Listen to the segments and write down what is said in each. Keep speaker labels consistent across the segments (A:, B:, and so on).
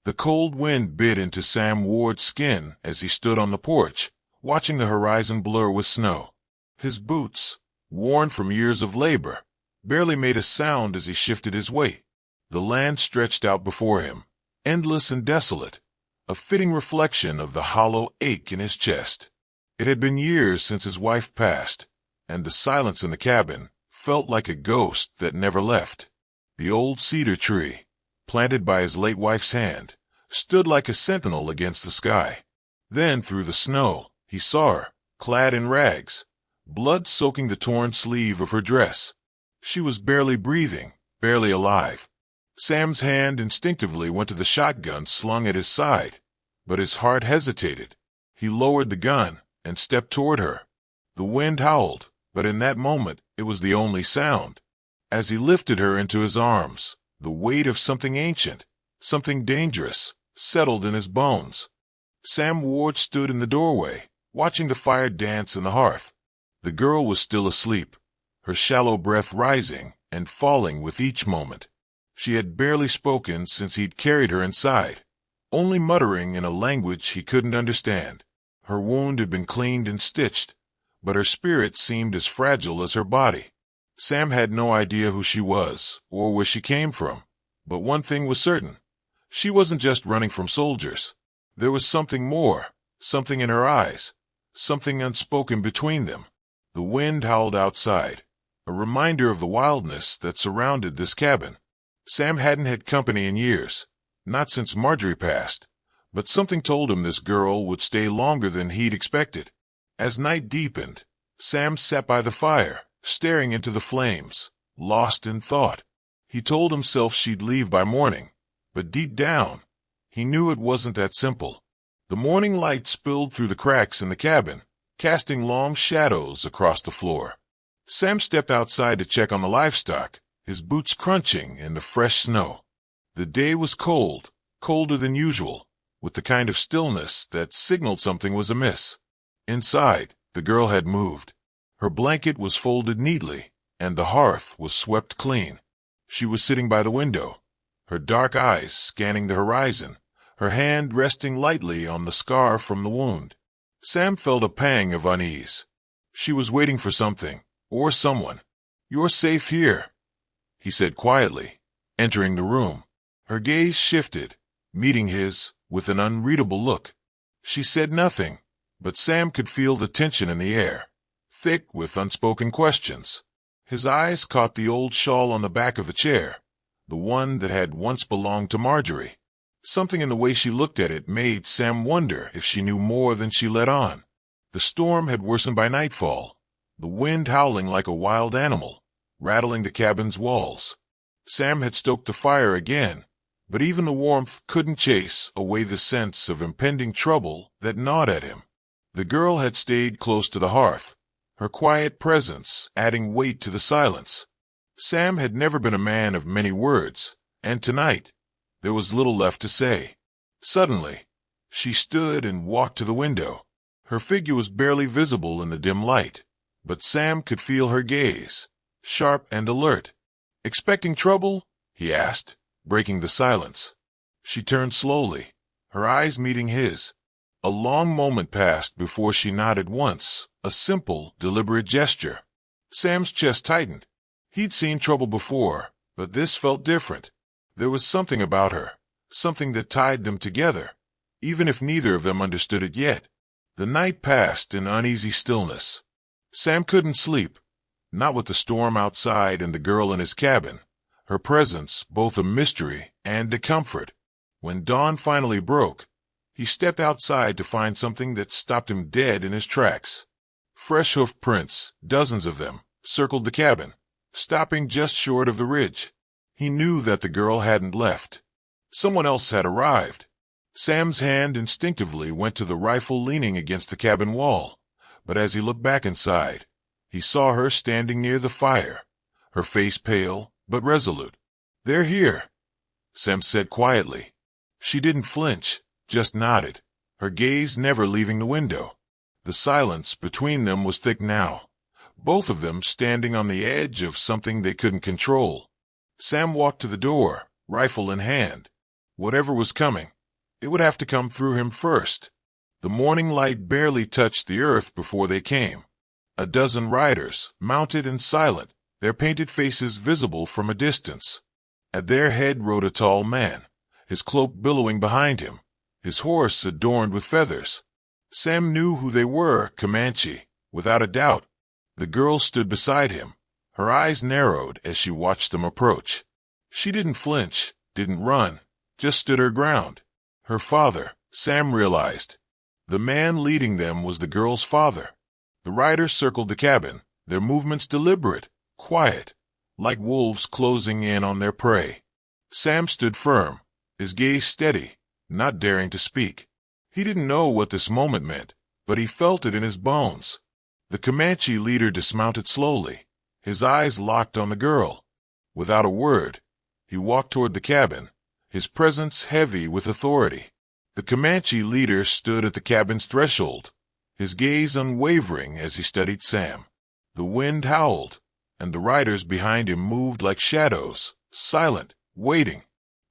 A: The cold wind bit into Sam Ward's skin as he stood on the porch, watching the horizon blur with snow. His boots, worn from years of labor, barely made a sound as he shifted his weight. The land stretched out before him, endless and desolate, a fitting reflection of the hollow ache in his chest. It had been years since his wife passed, and the silence in the cabin felt like a ghost that never left. The old cedar tree, planted by his late wife's hand, stood like a sentinel against the sky. Then, through the snow, he saw her, clad in rags, blood soaking the torn sleeve of her dress. She was barely breathing, barely alive. Sam's hand instinctively went to the shotgun slung at his side, but his heart hesitated. He lowered the gun and stepped toward her. The wind howled, but in that moment it was the only sound. As he lifted her into his arms, the weight of something ancient, something dangerous, settled in his bones. Sam Ward stood in the doorway, watching the fire dance in the hearth. The girl was still asleep, her shallow breath rising and falling with each moment. She had barely spoken since he'd carried her inside, only muttering in a language he couldn't understand. Her wound had been cleaned and stitched, but her spirit seemed as fragile as her body. Sam had no idea who she was or where she came from, but one thing was certain. She wasn't just running from soldiers. There was something more, something in her eyes, something unspoken between them. The wind howled outside, a reminder of the wildness that surrounded this cabin. Sam hadn't had company in years, not since Marjorie passed, but something told him this girl would stay longer than he'd expected. As night deepened, Sam sat by the fire, staring into the flames, lost in thought. He told himself she'd leave by morning, but deep down, he knew it wasn't that simple. The morning light spilled through the cracks in the cabin, casting long shadows across the floor. Sam stepped outside to check on the livestock, his boots crunching in the fresh snow. The day was cold, colder than usual, with the kind of stillness that signaled something was amiss. Inside, the girl had moved. Her blanket was folded neatly, and the hearth was swept clean. She was sitting by the window, her dark eyes scanning the horizon, her hand resting lightly on the scar from the wound. Sam felt a pang of unease. She was waiting for something, or someone. "You're safe here," he said quietly, entering the room. Her gaze shifted, meeting his with an unreadable look. She said nothing, but Sam could feel the tension in the air, thick with unspoken questions. His eyes caught the old shawl on the back of the chair, the one that had once belonged to Marjorie. Something in the way she looked at it made Sam wonder if she knew more than she let on. The storm had worsened by nightfall, the wind howling like a wild animal, rattling the cabin's walls. Sam had stoked the fire again, but even the warmth couldn't chase away the sense of impending trouble that gnawed at him. The girl had stayed close to the hearth, her quiet presence adding weight to the silence. Sam had never been a man of many words, and tonight, there was little left to say. Suddenly, she stood and walked to the window. Her figure was barely visible in the dim light, but Sam could feel her gaze, sharp and alert. "Expecting trouble?" he asked, breaking the silence. She turned slowly, her eyes meeting his. A long moment passed before she nodded once, a simple, deliberate gesture. Sam's chest tightened. He'd seen trouble before, but this felt different. There was something about her, something that tied them together, even if neither of them understood it yet. The night passed in uneasy stillness. Sam couldn't sleep, not with the storm outside and the girl in his cabin, her presence both a mystery and a comfort. When dawn finally broke, he stepped outside to find something that stopped him dead in his tracks. Fresh hoof prints, dozens of them, circled the cabin, stopping just short of the ridge. He knew that the girl hadn't left. Someone else had arrived. Sam's hand instinctively went to the rifle leaning against the cabin wall, but as he looked back inside, he saw her standing near the fire, her face pale but resolute. "They're here," Sam said quietly. She didn't flinch, just nodded, her gaze never leaving the window. The silence between them was thick now, both of them standing on the edge of something they couldn't control. Sam walked to the door, rifle in hand. Whatever was coming, it would have to come through him first. The morning light barely touched the earth before they came. A dozen riders, mounted and silent, their painted faces visible from a distance. At their head rode a tall man, his cloak billowing behind him, his horse adorned with feathers. Sam knew who they were, Comanche, without a doubt. The girl stood beside him, her eyes narrowed as she watched them approach. She didn't flinch, didn't run, just stood her ground. Her father, Sam realized. The man leading them was the girl's father. The riders circled the cabin, their movements deliberate, quiet, like wolves closing in on their prey. Sam stood firm, his gaze steady, not daring to speak. He didn't know what this moment meant, but he felt it in his bones. The Comanche leader dismounted slowly, his eyes locked on the girl. Without a word, he walked toward the cabin, his presence heavy with authority. The Comanche leader stood at the cabin's threshold, his gaze unwavering as he studied Sam. The wind howled, and the riders behind him moved like shadows, silent, waiting.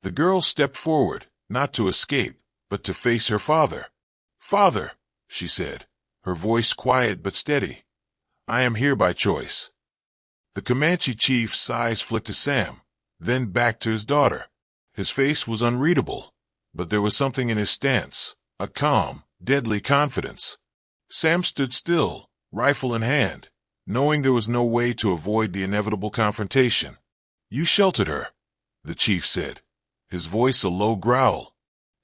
A: The girl stepped forward, not to escape, but to face her father. "Father," she said, her voice quiet but steady, "I am here by choice." The Comanche chief's eyes flicked to Sam, then back to his daughter. His face was unreadable, but there was something in his stance, a calm, deadly confidence. Sam stood still, rifle in hand, knowing there was no way to avoid the inevitable confrontation. "You sheltered her," the chief said, his voice a low growl.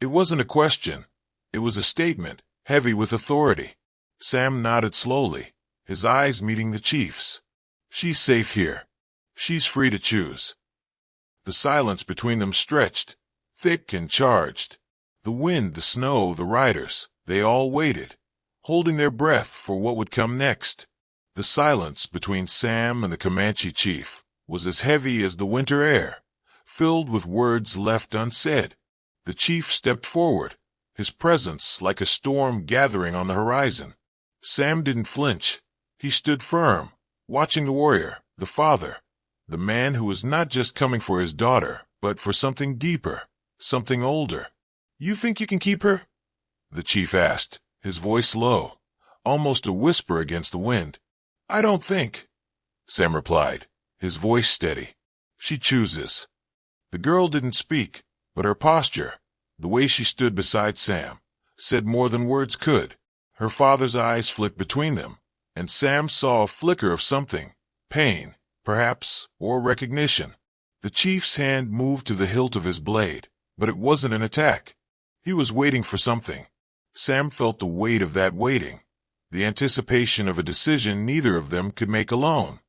A: It wasn't a question. It was a statement, heavy with authority. Sam nodded slowly, his eyes meeting the chief's. "She's safe here. She's free to choose." The silence between them stretched, thick and charged. The wind, the snow, the riders, they all waited, holding their breath for what would come next. The silence between Sam and the Comanche chief was as heavy as the winter air, filled with words left unsaid. The chief stepped forward, his presence like a storm gathering on the horizon. Sam didn't flinch. He stood firm, watching the warrior, the father, the man who was not just coming for his daughter, but for something deeper, something older. "You think you can keep her?" the chief asked, his voice low, almost a whisper against the wind. "I don't think," Sam replied, his voice steady. "She chooses." The girl didn't speak, but her posture, the way she stood beside Sam, said more than words could. Her father's eyes flicked between them, and Sam saw a flicker of something, pain, perhaps, or recognition. The chief's hand moved to the hilt of his blade, but it wasn't an attack. He was waiting for something. Sam felt the weight of that waiting, the anticipation of a decision neither of them could make alone.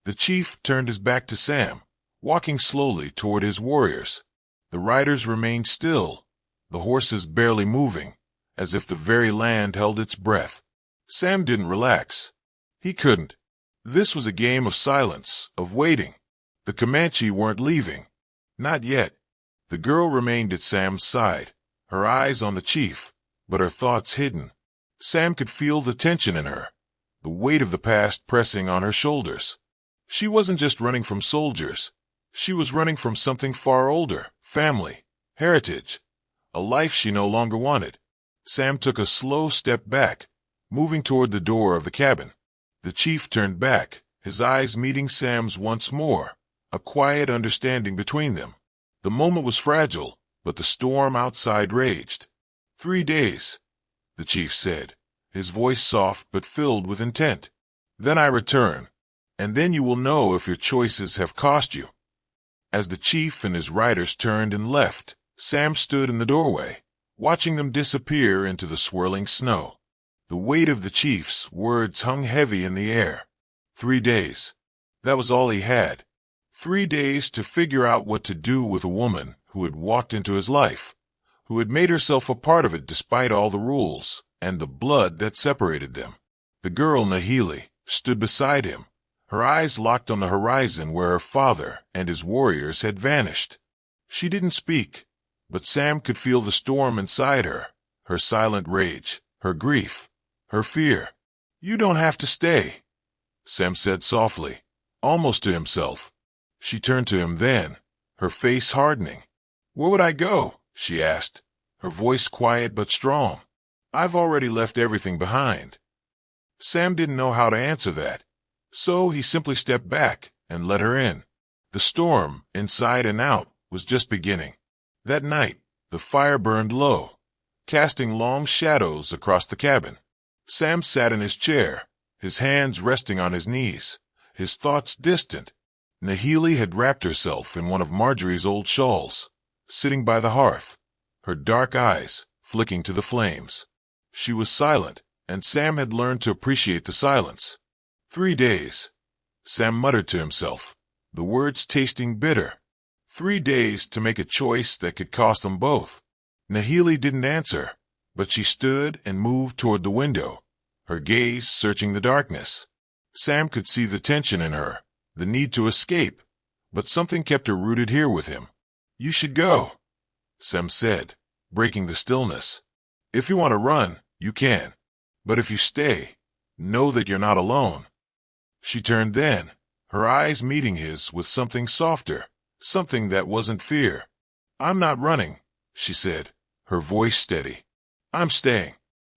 A: The chief turned his back to Sam, walking slowly toward his warriors. The riders remained still, the horses barely moving, as if the very land held its breath. Sam didn't relax. He couldn't. This was a game of silence, of waiting. The Comanche weren't leaving. Not yet. The girl remained at Sam's side, her eyes on the chief, but her thoughts hidden. Sam could feel the tension in her, the weight of the past pressing on her shoulders. She wasn't just running from soldiers. She was running from something far older, family, heritage, a life she no longer wanted. Sam took a slow step back, moving toward the door of the cabin. The chief turned back, his eyes meeting Sam's once more, a quiet understanding between them. The moment was fragile, but the storm outside raged. 3 days, the chief said, his voice soft but filled with intent. Then I return, and then you will know if your choices have cost you. As the chief and his riders turned and left, Sam stood in the doorway, watching them disappear into the swirling snow. The weight of the chief's words hung heavy in the air. 3 days. That was all he had. 3 days to figure out what to do with a woman who had walked into his life, who had made herself a part of it despite all the rules and the blood that separated them. The girl, Nahili, stood beside him, her eyes locked on the horizon where her father and his warriors had vanished. She didn't speak, but Sam could feel the storm inside her, her silent rage, her grief, her fear. "You don't have to stay," Sam said softly, almost to himself. She turned to him then, her face hardening. "Where would I go?" she asked, her voice quiet but strong. "I've already left everything behind." Sam didn't know how to answer that, so he simply stepped back and let her in. The storm, inside and out, was just beginning. That night, the fire burned low, casting long shadows across the cabin. Sam sat in his chair, his hands resting on his knees, his thoughts distant. Nahili had wrapped herself in one of Marjorie's old shawls, sitting by the hearth, her dark eyes flicking to the flames. She was silent, and Sam had learned to appreciate the silence. 3 days, Sam muttered to himself, the words tasting bitter. 3 days to make a choice that could cost them both. Nahili didn't answer, but she stood and moved toward the window, her gaze searching the darkness. Sam could see the tension in her, the need to escape, but something kept her rooted here with him. "You should go," Sam said, breaking the stillness. "If you want to run, you can. But if you stay, know that you're not alone." She turned then, her eyes meeting his with something softer, something that wasn't fear. "I'm not running," she said, her voice steady. "I'm staying."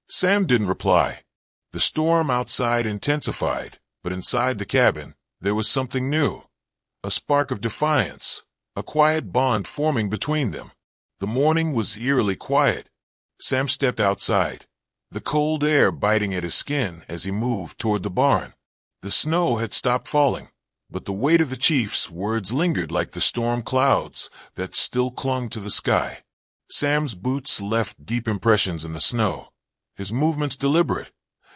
A: Sam didn't reply. The storm outside intensified, but inside the cabin, there was something new. A spark of defiance, a quiet bond forming between them. The morning was eerily quiet. Sam stepped outside, the cold air biting at his skin as he moved toward the barn. The snow had stopped falling, but the weight of the chief's words lingered like the storm clouds that still clung to the sky. Sam's boots left deep impressions in the snow, his movements deliberate,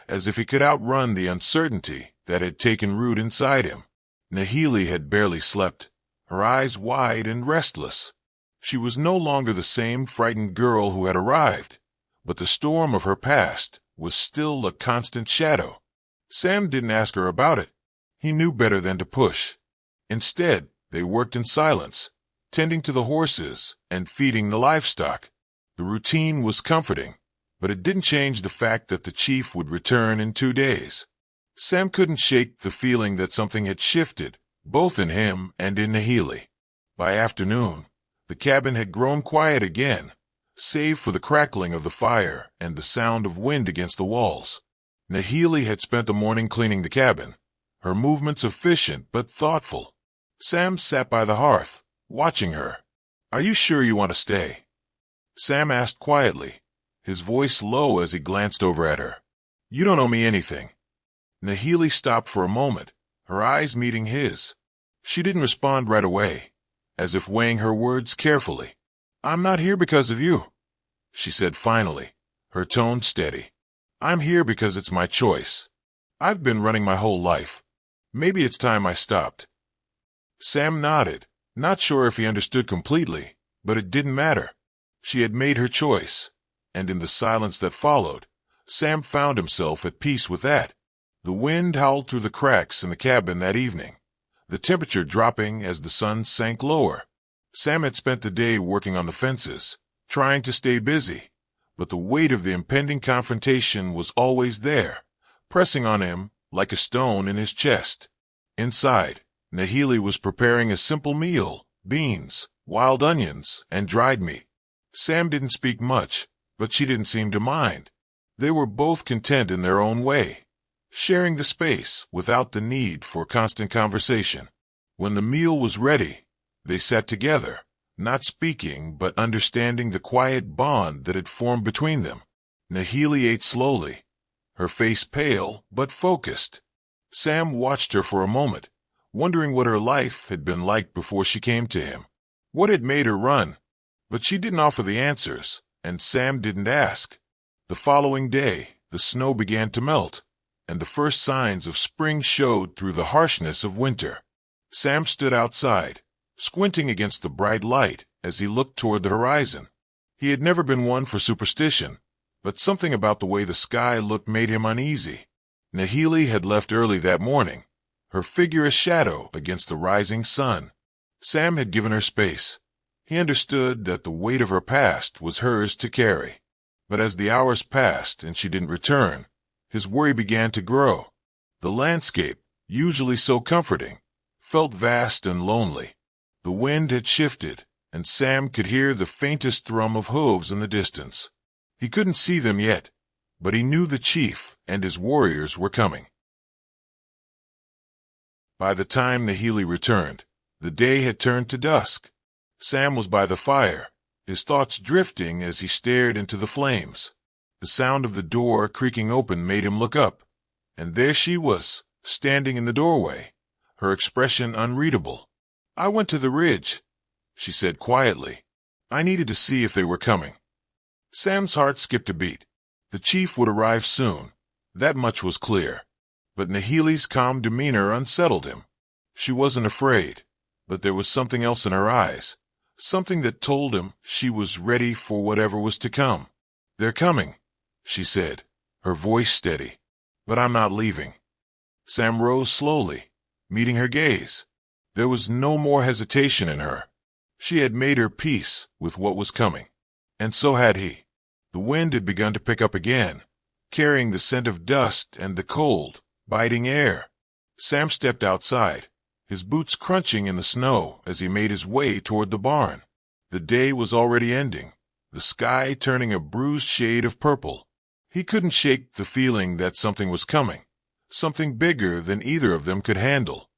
A: as if he could outrun the uncertainty that had taken root inside him. Nahili had barely slept, her eyes wide and restless. She was no longer the same frightened girl who had arrived, but the storm of her past was still a constant shadow. Sam didn't ask her about it. He knew better than to push. Instead, they worked in silence, tending to the horses and feeding the livestock. The routine was comforting, but it didn't change the fact that the chief would return in 2 days. Sam couldn't shake the feeling that something had shifted, both in him and in Nahili. By afternoon, the cabin had grown quiet again, save for the crackling of the fire and the sound of wind against the walls. Nahili had spent the morning cleaning the cabin, her movements efficient but thoughtful. Sam sat by the hearth, watching her. "Are you sure you want to stay?" Sam asked quietly, his voice low as he glanced over at her. "You don't owe me anything." Nahili stopped for a moment, her eyes meeting his. She didn't respond right away, as if weighing her words carefully. "I'm not here because of you," she said finally, her tone steady. "I'm here because it's my choice. I've been running my whole life. Maybe it's time I stopped." Sam nodded, not sure if he understood completely, but it didn't matter. She had made her choice, and in the silence that followed, Sam found himself at peace with that. The wind howled through the cracks in the cabin that evening, the temperature dropping as the sun sank lower. Sam had spent the day working on the fences, trying to stay busy, but the weight of the impending confrontation was always there, pressing on him like a stone in his chest. Inside, Nahili was preparing a simple meal, beans, wild onions, and dried meat. Sam didn't speak much, but she didn't seem to mind. They were both content in their own way, sharing the space without the need for constant conversation. When the meal was ready, they sat together, not speaking but understanding the quiet bond that had formed between them. Nahili ate slowly, her face pale but focused. Sam watched her for a moment, wondering what her life had been like before she came to him. What had made her run? But she didn't offer the answers, and Sam didn't ask. The following day, the snow began to melt, and the first signs of spring showed through the harshness of winter. Sam stood outside, squinting against the bright light as he looked toward the horizon. He had never been one for superstition, but something about the way the sky looked made him uneasy. Nahili had left early that morning, her figure a shadow against the rising sun. Sam had given her space. He understood that the weight of her past was hers to carry. But as the hours passed and she didn't return, his worry began to grow. The landscape, usually so comforting, felt vast and lonely. The wind had shifted, and Sam could hear the faintest thrum of hooves in the distance. He couldn't see them yet, but he knew the chief and his warriors were coming. By the time Nahili returned, the day had turned to dusk. Sam was by the fire, his thoughts drifting as he stared into the flames. The sound of the door creaking open made him look up, and there she was, standing in the doorway, her expression unreadable. "I went to the ridge," she said quietly. "I needed to see if they were coming." Sam's heart skipped a beat. The chief would arrive soon, that much was clear. But Nahili's calm demeanor unsettled him. She wasn't afraid, but there was something else in her eyes, something that told him she was ready for whatever was to come. "They're coming," she said, her voice steady. "But I'm not leaving." Sam rose slowly, meeting her gaze. There was no more hesitation in her. She had made her peace with what was coming. And so had he. The wind had begun to pick up again, carrying the scent of dust and the cold, biting air. Sam stepped outside, his boots crunching in the snow as he made his way toward the barn. The day was already ending, the sky turning a bruised shade of purple. He couldn't shake the feeling that something was coming, something bigger than either of them could handle.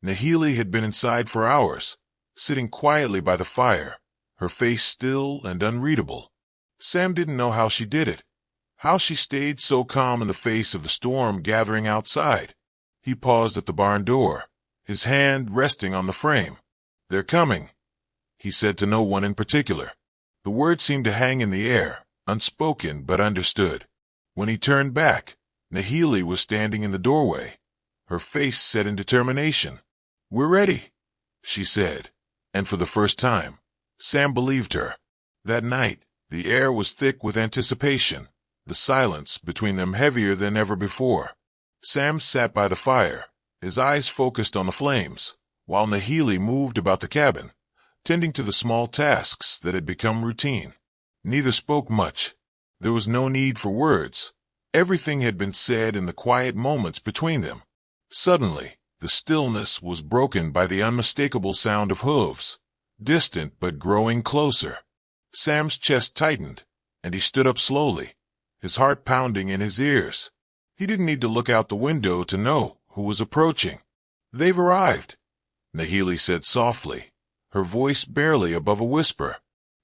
A: Nahili had been inside for hours, sitting quietly by the fire, her face still and unreadable. Sam didn't know how she did it, how she stayed so calm in the face of the storm gathering outside. He paused at the barn door, his hand resting on the frame. "They're coming," he said to no one in particular. The words seemed to hang in the air, unspoken but understood. When he turned back, Nahili was standing in the doorway, her face set in determination. "We're ready," she said, and for the first time, Sam believed her. That night, the air was thick with anticipation, the silence between them heavier than ever before. Sam sat by the fire, his eyes focused on the flames, while Nahili moved about the cabin, tending to the small tasks that had become routine. Neither spoke much. There was no need for words. Everything had been said in the quiet moments between them. Suddenly, the stillness was broken by the unmistakable sound of hooves, distant but growing closer. Sam's chest tightened, and he stood up slowly, his heart pounding in his ears. He didn't need to look out the window to know who was approaching. "They've arrived," Nahili said softly, her voice barely above a whisper.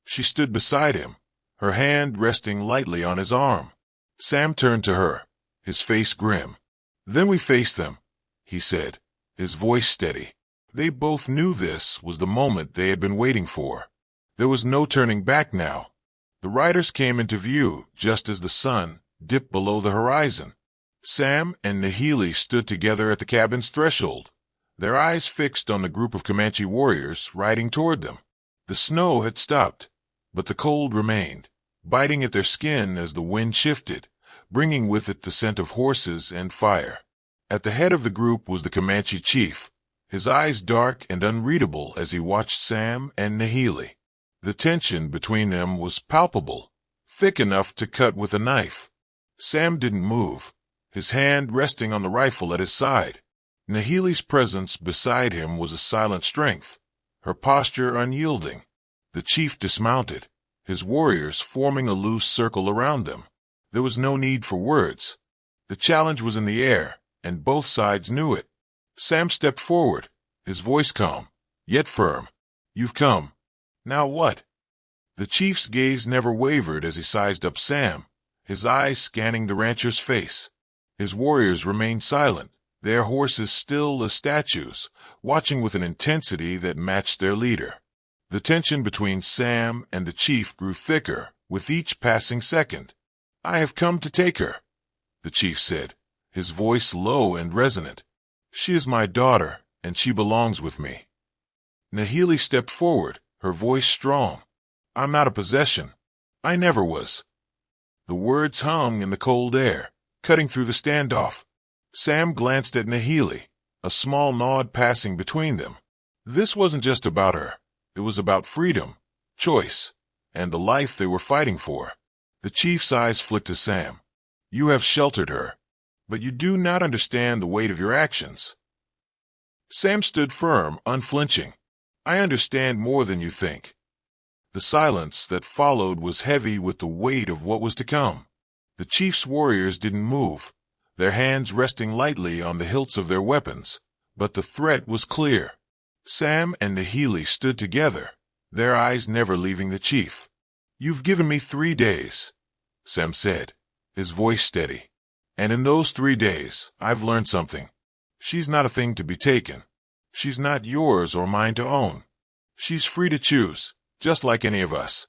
A: She stood beside him, her hand resting lightly on his arm. Sam turned to her, his face grim. "Then we face them," he said, his voice steady. They both knew this was the moment they had been waiting for. There was no turning back now. The riders came into view just as the sun dipped below the horizon. Sam and Nahili stood together at the cabin's threshold, their eyes fixed on the group of Comanche warriors riding toward them. The snow had stopped, but the cold remained, biting at their skin as the wind shifted, bringing with it the scent of horses and fire. At the head of the group was the Comanche chief, his eyes dark and unreadable as he watched Sam and Nahili. The tension between them was palpable, thick enough to cut with a knife. Sam didn't move, his hand resting on the rifle at his side. Nahili's presence beside him was a silent strength, her posture unyielding. The chief dismounted, his warriors forming a loose circle around them. There was no need for words. The challenge was in the air, and both sides knew it. Sam stepped forward, his voice calm, yet firm. "You've come. Now what?" The chief's gaze never wavered as he sized up Sam, his eyes scanning the rancher's face. His warriors remained silent, their horses still as statues, watching with an intensity that matched their leader. The tension between Sam and the chief grew thicker with each passing second. "I have come to take her," the chief said, his voice low and resonant. "She is my daughter, and she belongs with me." Nahili stepped forward, her voice strong. "I'm not a possession. I never was." The words hung in the cold air, cutting through the standoff. Sam glanced at Nahili, a small nod passing between them. This wasn't just about her. It was about freedom, choice, and the life they were fighting for. The chief's eyes flicked to Sam. "You have sheltered her, but you do not understand the weight of your actions." Sam stood firm, unflinching. "I understand more than you think." The silence that followed was heavy with the weight of what was to come. The chief's warriors didn't move, their hands resting lightly on the hilts of their weapons, but the threat was clear. Sam and Nahili stood together, their eyes never leaving the chief. "You've given me 3 days," Sam said, his voice steady. "And in those 3 days, I've learned something. She's not a thing to be taken. She's not yours or mine to own. She's free to choose, just like any of us."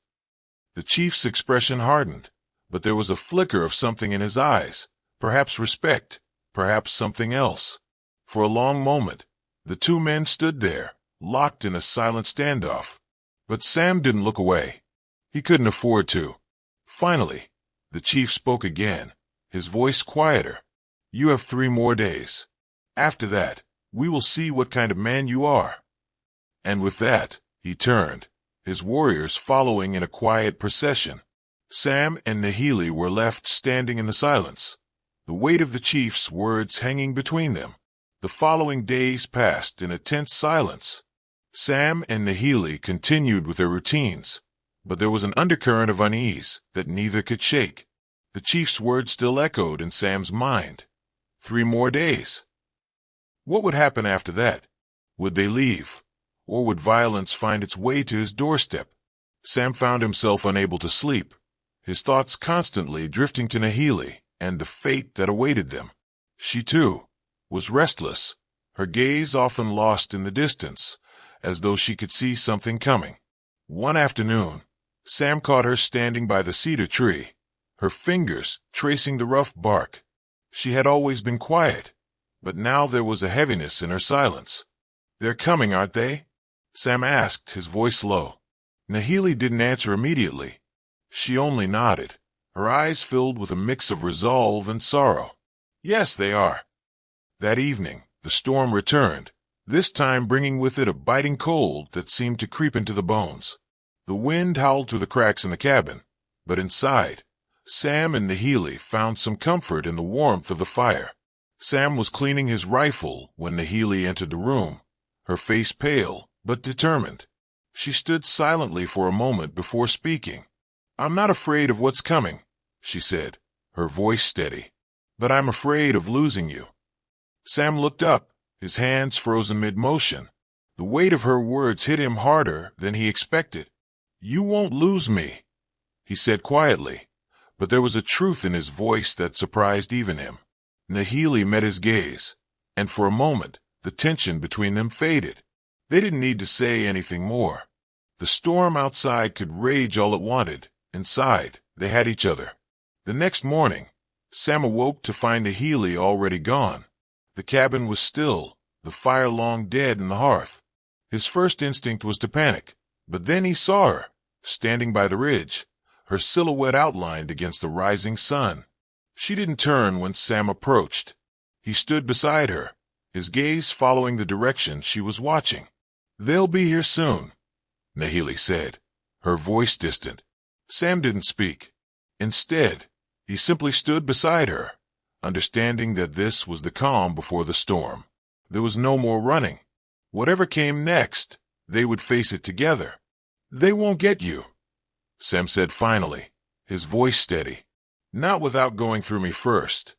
A: The chief's expression hardened, but there was a flicker of something in his eyes, perhaps respect, perhaps something else. For a long moment, the two men stood there, locked in a silent standoff. But Sam didn't look away. He couldn't afford to. Finally, the chief spoke again, his voice quieter. "You have 3 more days. After that, we will see what kind of man you are." And with that, he turned, his warriors following in a quiet procession. Sam and Nahili were left standing in the silence, the weight of the chief's words hanging between them. The following days passed in a tense silence. Sam and Nahili continued with their routines, but there was an undercurrent of unease that neither could shake. The chief's words still echoed in Sam's mind. 3 more days. What would happen after that? Would they leave, or would violence find its way to his doorstep? Sam found himself unable to sleep, his thoughts constantly drifting to Nahili and the fate that awaited them. She, too, was restless, her gaze often lost in the distance, as though she could see something coming. One afternoon, Sam caught her standing by the cedar tree, her fingers tracing the rough bark. She had always been quiet, but now there was a heaviness in her silence. "They're coming, aren't they?" Sam asked, his voice low. Nahili didn't answer immediately. She only nodded, her eyes filled with a mix of resolve and sorrow. "Yes, they are." That evening, the storm returned, this time bringing with it a biting cold that seemed to creep into the bones. The wind howled through the cracks in the cabin, but inside, Sam and Nahili found some comfort in the warmth of the fire. Sam was cleaning his rifle when Nahili entered the room, her face pale but determined. She stood silently for a moment before speaking. "I'm not afraid of what's coming," she said, her voice steady, "but I'm afraid of losing you." Sam looked up, his hands frozen mid-motion. The weight of her words hit him harder than he expected. "You won't lose me," he said quietly, but there was a truth in his voice that surprised even him. Nahili met his gaze, and for a moment, the tension between them faded. They didn't need to say anything more. The storm outside could rage all it wanted. Inside, they had each other. The next morning, Sam awoke to find Nahili already gone. The cabin was still, the fire long dead in the hearth. His first instinct was to panic, but then he saw her, standing by the ridge, her silhouette outlined against the rising sun. She didn't turn when Sam approached. He stood beside her, his gaze following the direction she was watching. "They'll be here soon," Nahili said, her voice distant. Sam didn't speak. Instead, he simply stood beside her, understanding that this was the calm before the storm. There was no more running. Whatever came next, they would face it together. "They won't get you," Sam said finally, his voice steady. "Not without going through me first."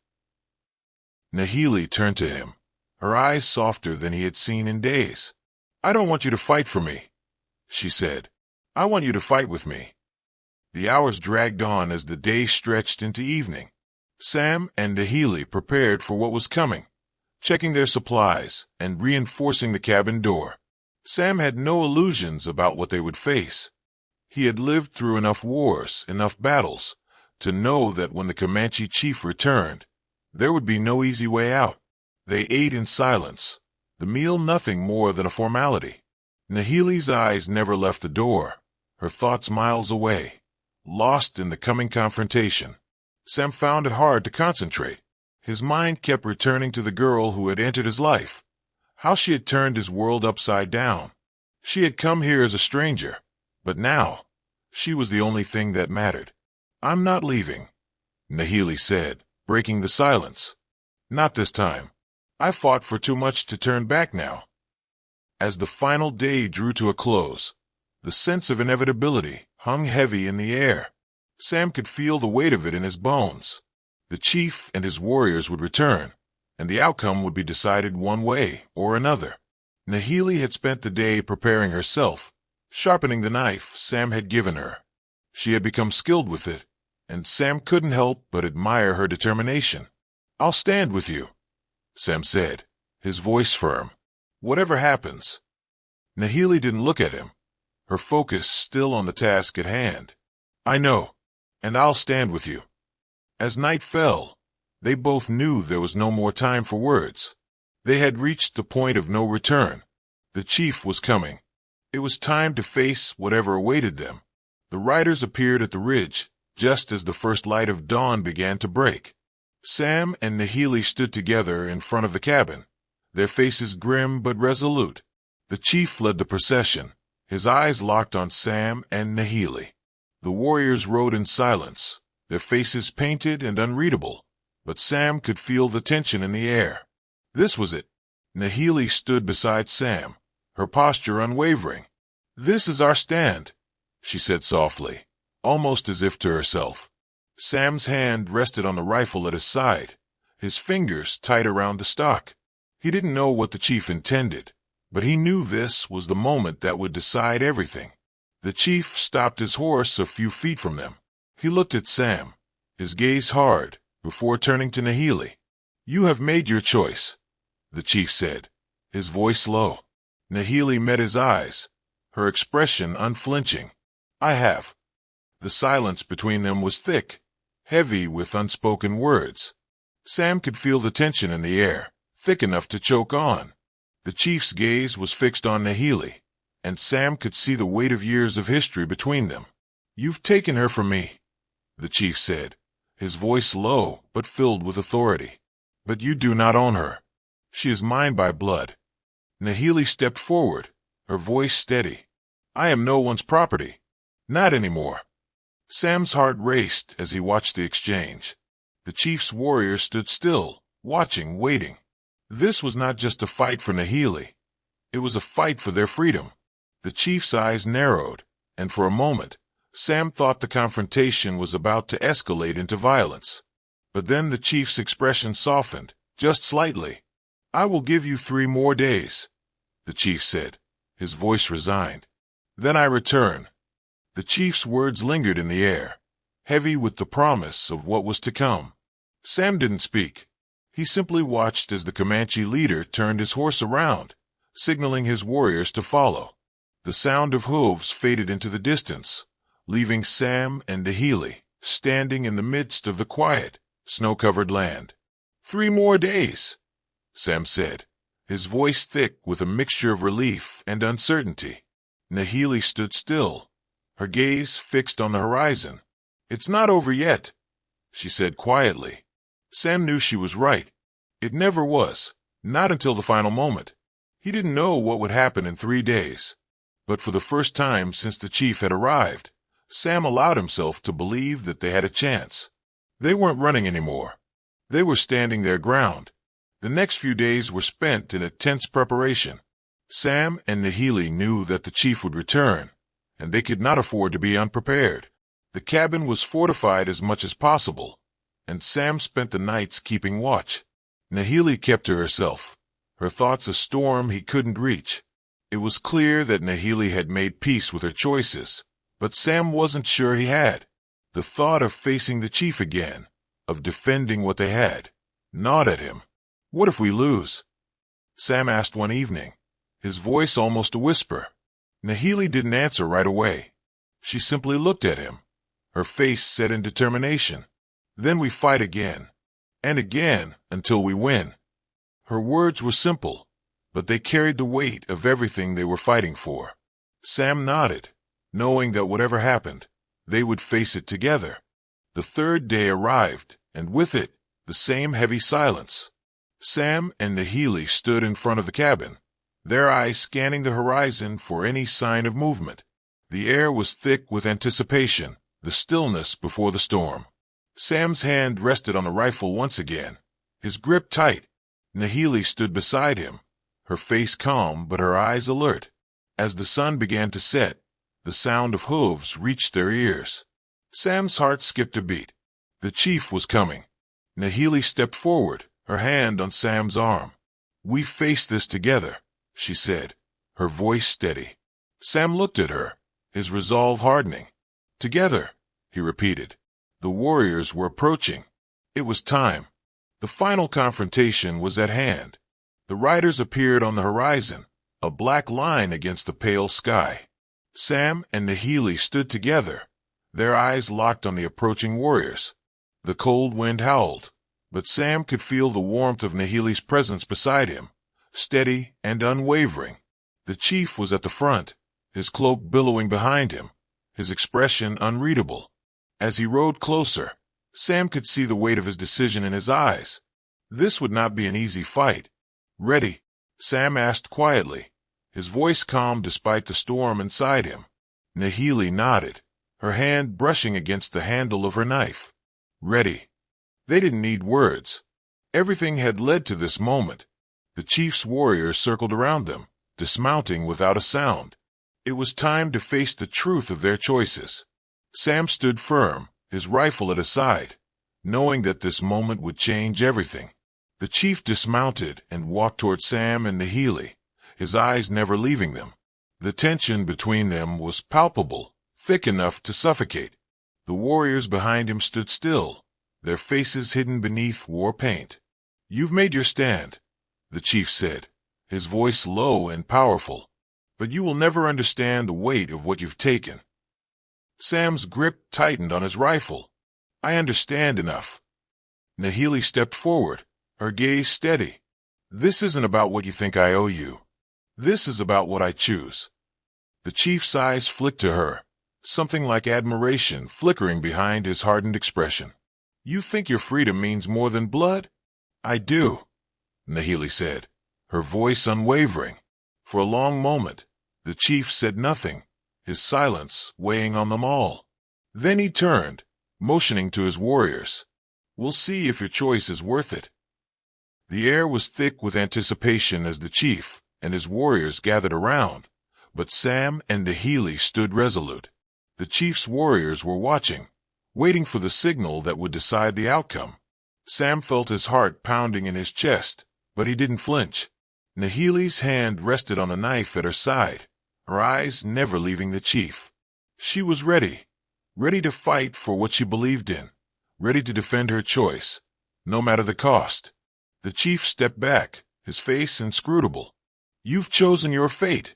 A: Nahili turned to him, her eyes softer than he had seen in days. "I don't want you to fight for me," she said. "I want you to fight with me." The hours dragged on as the day stretched into evening. Sam and Nahili prepared for what was coming, checking their supplies and reinforcing the cabin door. Sam had no illusions about what they would face. He had lived through enough wars, enough battles, to know that when the Comanche chief returned, there would be no easy way out. They ate in silence, the meal nothing more than a formality. Nahili's eyes never left the door, her thoughts miles away, lost in the coming confrontation. Sam found it hard to concentrate. His mind kept returning to the girl who had entered his life, how she had turned his world upside down. She had come here as a stranger, but now, she was the only thing that mattered. "I'm not leaving," Nahili said, breaking the silence. "Not this time. I fought for too much to turn back now." As the final day drew to a close, The sense of inevitability hung heavy in the air. Sam could feel the weight of it in his bones. The chief and his warriors would return, and the outcome would be decided one way or another. Nahili had spent the day preparing herself, sharpening the knife Sam had given her. She had become skilled with it, and Sam couldn't help but admire her determination. "I'll stand with you," Sam said, his voice firm. "Whatever happens." Nahili didn't look at him, her focus still on the task at hand. "I know, and I'll stand with you." As night fell, they both knew there was no more time for words. They had reached the point of no return. The chief was coming. It was time to face whatever awaited them. The riders appeared at the ridge, just as the first light of dawn began to break. Sam and Nahili stood together in front of the cabin, their faces grim but resolute. The chief led the procession, his eyes locked on Sam and Nahili. The warriors rode in silence, their faces painted and unreadable, but Sam could feel the tension in the air. This was it. Nahili stood beside Sam, her posture unwavering. "This is our stand," she said softly, almost as if to herself. Sam's hand rested on the rifle at his side, his fingers tight around the stock. He didn't know what the chief intended, but he knew this was the moment that would decide everything. The chief stopped his horse a few feet from them. He looked at Sam, his gaze hard, before turning to Nahili. "You have made your choice," the chief said, his voice low. Nahili met his eyes, her expression unflinching. "I have." The silence between them was thick, heavy with unspoken words. Sam could feel the tension in the air, thick enough to choke on. The chief's gaze was fixed on Nahili, and Sam could see the weight of years of history between them. "You've taken her from me," the chief said, his voice low but filled with authority. "But you do not own her. She is mine by blood." Nahili stepped forward, her voice steady. "I am no one's property. Not anymore." Sam's heart raced as he watched the exchange. The chief's warriors stood still, watching, waiting. This was not just a fight for Nahili. It was a fight for their freedom. The chief's eyes narrowed, and for a moment, Sam thought the confrontation was about to escalate into violence. But then the chief's expression softened, just slightly. "I will give you 3 more days," the chief said, his voice resigned. "Then I return." The chief's words lingered in the air, heavy with the promise of what was to come. Sam didn't speak. He simply watched as the Comanche leader turned his horse around, signaling his warriors to follow. The sound of hooves faded into the distance, leaving Sam and Nahili standing in the midst of the quiet, snow-covered land. 3 more days, Sam said, his voice thick with a mixture of relief and uncertainty. Nahili stood still, her gaze fixed on the horizon. "It's not over yet," she said quietly. Sam knew she was right. It never was, not until the final moment. He didn't know what would happen in 3 days. But for the first time since the chief had arrived, Sam allowed himself to believe that they had a chance. They weren't running anymore. They were standing their ground. The next few days were spent in a tense preparation. Sam and Nahili knew that the chief would return, and they could not afford to be unprepared. The cabin was fortified as much as possible, and Sam spent the nights keeping watch. Nahili kept to herself, her thoughts a storm he couldn't reach. It was clear that Nahili had made peace with her choices, but Sam wasn't sure he had. The thought of facing the chief again, of defending what they had, gnawed at him. "What if we lose?" Sam asked one evening, his voice almost a whisper. Nahili didn't answer right away. She simply looked at him, her face set in determination. "Then we fight again, and again until we win." Her words were simple, but they carried the weight of everything they were fighting for. Sam nodded, knowing that whatever happened, they would face it together. The 3rd day arrived, and with it, the same heavy silence. Sam and Nahili stood in front of the cabin, their eyes scanning the horizon for any sign of movement. The air was thick with anticipation, the stillness before the storm. Sam's hand rested on the rifle once again, his grip tight. Nahili stood beside him, her face calm but her eyes alert. As the sun began to set, The sound of hooves reached their ears. Sam's heart skipped a beat. The chief was coming. Nahili stepped forward, her hand on Sam's arm. "We face this together," she said, her voice steady. Sam looked at her, his resolve hardening. "Together," he repeated. The warriors were approaching. It was time. The final confrontation was at hand. The riders appeared on the horizon, a black line against the pale sky. Sam and Nahili stood together, their eyes locked on the approaching warriors. The cold wind howled, but Sam could feel the warmth of Nahili's presence beside him, steady and unwavering. The chief was at the front, his cloak billowing behind him, his expression unreadable. As he rode closer, Sam could see the weight of his decision in his eyes. This would not be an easy fight. "Ready?" Sam asked quietly, his voice calm despite the storm inside him. Nahili nodded, her hand brushing against the handle of her knife. "Ready." They didn't need words. Everything had led to this moment. The chief's warriors circled around them, dismounting without a sound. It was time to face the truth of their choices. Sam stood firm, his rifle at his side, knowing that this moment would change everything. The chief dismounted and walked toward Sam and Nahili, his eyes never leaving them. The tension between them was palpable, thick enough to suffocate. The warriors behind him stood still, their faces hidden beneath war paint. "You've made your stand," the chief said, his voice low and powerful, "but you will never understand the weight of what you've taken." Sam's grip tightened on his rifle. "I understand enough." Nahili stepped forward, her gaze steady. "This isn't about what you think I owe you. This is about what I choose." The chief's eyes flicked to her, something like admiration flickering behind his hardened expression. "You think your freedom means more than blood?" "I do," Nahili said, her voice unwavering. For a long moment, the chief said nothing, his silence weighing on them all. Then he turned, motioning to his warriors. "We'll see if your choice is worth it." The air was thick with anticipation as the chief and his warriors gathered around, but Sam and Nahili stood resolute. The chief's warriors were watching, waiting for the signal that would decide the outcome. Sam felt his heart pounding in his chest, but he didn't flinch. Nahili's hand rested on a knife at her side, her eyes never leaving the chief. She was ready to fight for what she believed in, ready to defend her choice, no matter the cost. The chief stepped back, his face inscrutable. "You've chosen your fate,"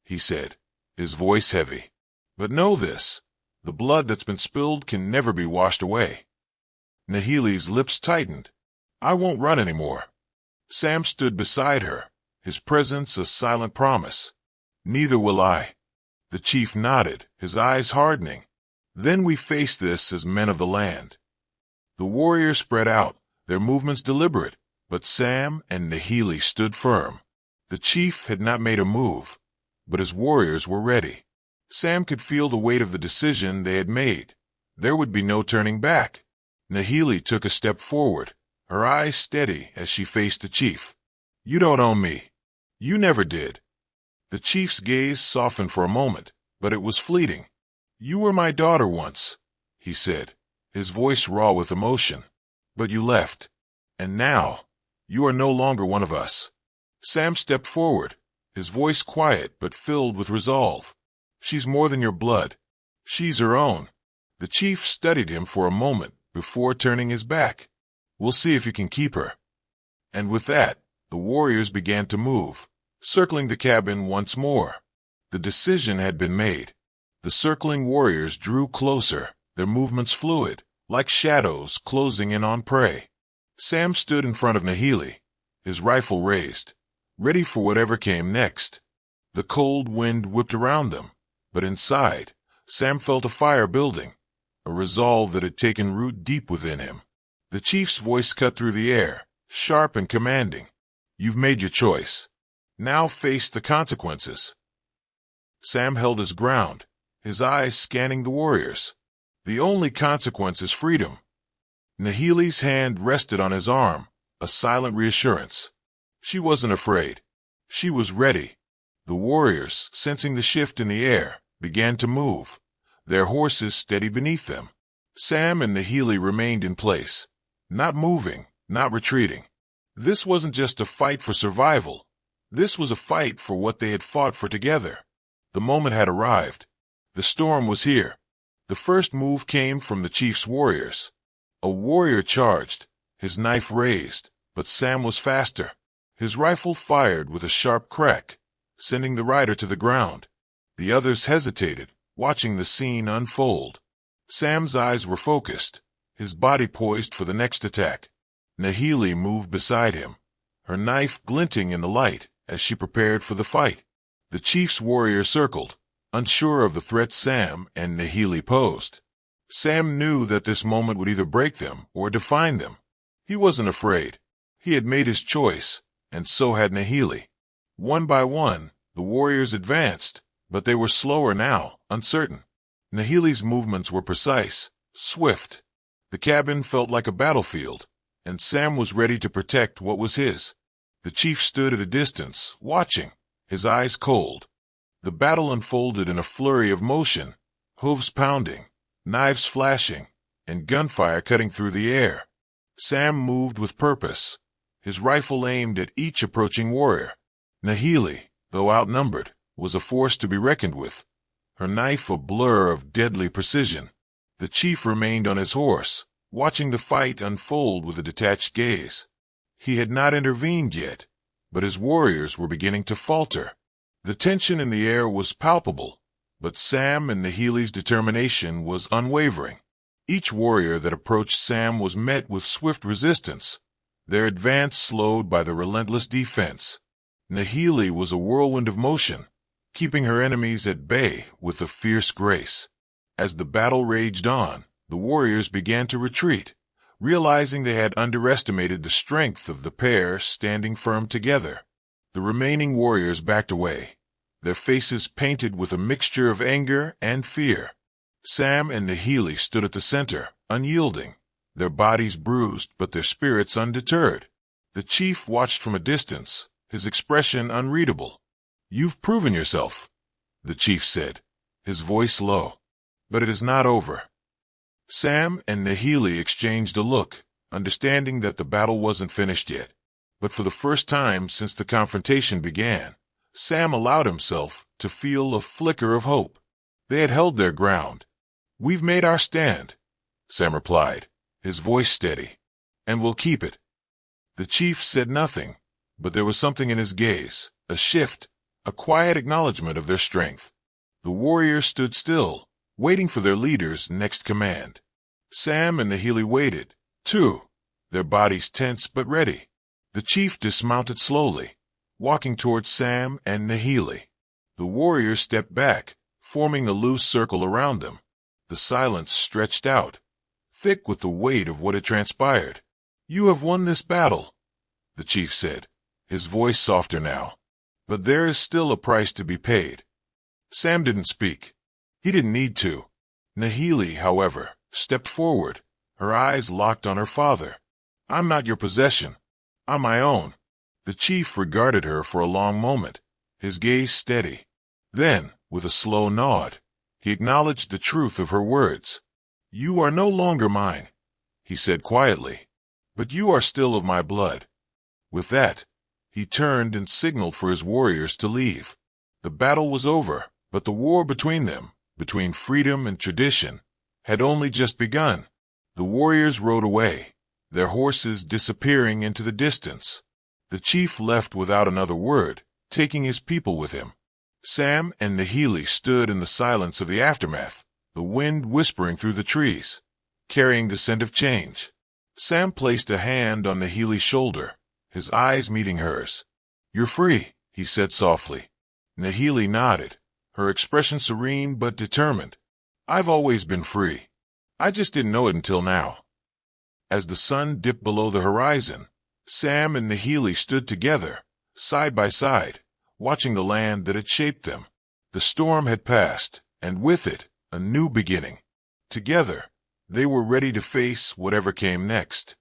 A: he said, his voice heavy. "But know this, the blood that's been spilled can never be washed away." Nahili's lips tightened. "I won't run anymore." Sam stood beside her, his presence a silent promise. "Neither will I." The chief nodded, his eyes hardening. "Then we face this as men of the land." The warriors spread out, their movements deliberate, but Sam and Nahili stood firm. The chief had not made a move, but his warriors were ready. Sam could feel the weight of the decision they had made. There would be no turning back. Nahili took a step forward, her eyes steady as she faced the chief. "You don't own me. You never did." The chief's gaze softened for a moment, but it was fleeting. "You were my daughter once," he said, his voice raw with emotion. "But you left. And now, you are no longer one of us." Sam stepped forward, his voice quiet but filled with resolve. "She's more than your blood. She's her own." The chief studied him for a moment before turning his back. "We'll see if you can keep her." And with that, the warriors began to move, circling the cabin once more. The decision had been made. The circling warriors drew closer, their movements fluid, like shadows closing in on prey. Sam stood in front of Nahili, his rifle raised, ready for whatever came next. The cold wind whipped around them, but inside, Sam felt a fire building, a resolve that had taken root deep within him. The chief's voice cut through the air, sharp and commanding. "You've made your choice. Now face the consequences." Sam held his ground, his eyes scanning the warriors. "The only consequence is freedom." Nahili's hand rested on his arm, a silent reassurance. She wasn't afraid. She was ready. The warriors, sensing the shift in the air, began to move, their horses steady beneath them. Sam and Nahili remained in place, not moving, not retreating. This wasn't just a fight for survival. This was a fight for what they had fought for together. The moment had arrived. The storm was here. The first move came from the chief's warriors. A warrior charged, his knife raised, but Sam was faster. His rifle fired with a sharp crack, sending the rider to the ground. The others hesitated, watching the scene unfold. Sam's eyes were focused, his body poised for the next attack. Nahili moved beside him, her knife glinting in the light as she prepared for the fight. The chief's warrior circled, unsure of the threat Sam and Nahili posed. Sam knew that this moment would either break them or define them. He wasn't afraid. He had made his choice, and so had Nahili. One by one, the warriors advanced, but they were slower now, uncertain. Nahili's movements were precise, swift. The cabin felt like a battlefield, and Sam was ready to protect what was his. The chief stood at a distance, watching, his eyes cold. The battle unfolded in a flurry of motion, hooves pounding, knives flashing, and gunfire cutting through the air. Sam moved with purpose, his rifle aimed at each approaching warrior. Nahili, though outnumbered, was a force to be reckoned with, her knife a blur of deadly precision. The chief remained on his horse, watching the fight unfold with a detached gaze. He had not intervened yet, but his warriors were beginning to falter. The tension in the air was palpable, but Sam and Nahili's determination was unwavering. Each warrior that approached Sam was met with swift resistance, their advance slowed by the relentless defense. Nahili was a whirlwind of motion, keeping her enemies at bay with a fierce grace. As the battle raged on, the warriors began to retreat, realizing they had underestimated the strength of the pair standing firm together. The remaining warriors backed away, their faces painted with a mixture of anger and fear. Sam and Nahili stood at the center, unyielding, their bodies bruised but their spirits undeterred. The chief watched from a distance, his expression unreadable. "You've proven yourself," the chief said, his voice low. "But it is not over." Sam and Nahili exchanged a look, understanding that the battle wasn't finished yet. But for the first time since the confrontation began, Sam allowed himself to feel a flicker of hope. They had held their ground. "We've made our stand," Sam replied, his voice steady, "and we'll keep it." The chief said nothing, but there was something in his gaze, a shift, a quiet acknowledgement of their strength. The warriors stood still, waiting for their leader's next command. Sam and Nahili waited, too, their bodies tense but ready. The chief dismounted slowly, walking towards Sam and Nahili. The warriors stepped back, forming a loose circle around them. The silence stretched out, thick with the weight of what had transpired. "You have won this battle," the chief said, his voice softer now. "But there is still a price to be paid." Sam didn't speak. He didn't need to. Nahili, however, stepped forward, her eyes locked on her father. "I'm not your possession. I'm my own." The chief regarded her for a long moment, his gaze steady. Then, with a slow nod, he acknowledged the truth of her words. "You are no longer mine," he said quietly, "but you are still of my blood." With that, he turned and signaled for his warriors to leave. The battle was over, but the war between them, between freedom and tradition, had only just begun. The warriors rode away, their horses disappearing into the distance. The chief left without another word, taking his people with him. Sam and Nahili stood in the silence of the aftermath, the wind whispering through the trees, carrying the scent of change. Sam placed a hand on Nahili's shoulder, his eyes meeting hers. "You're free," he said softly. Nahili nodded, her expression serene but determined. "I've always been free. I just didn't know it until now." As the sun dipped below the horizon, Sam and Nahili stood together, side by side, watching the land that had shaped them. The storm had passed, and with it, a new beginning. Together, they were ready to face whatever came next.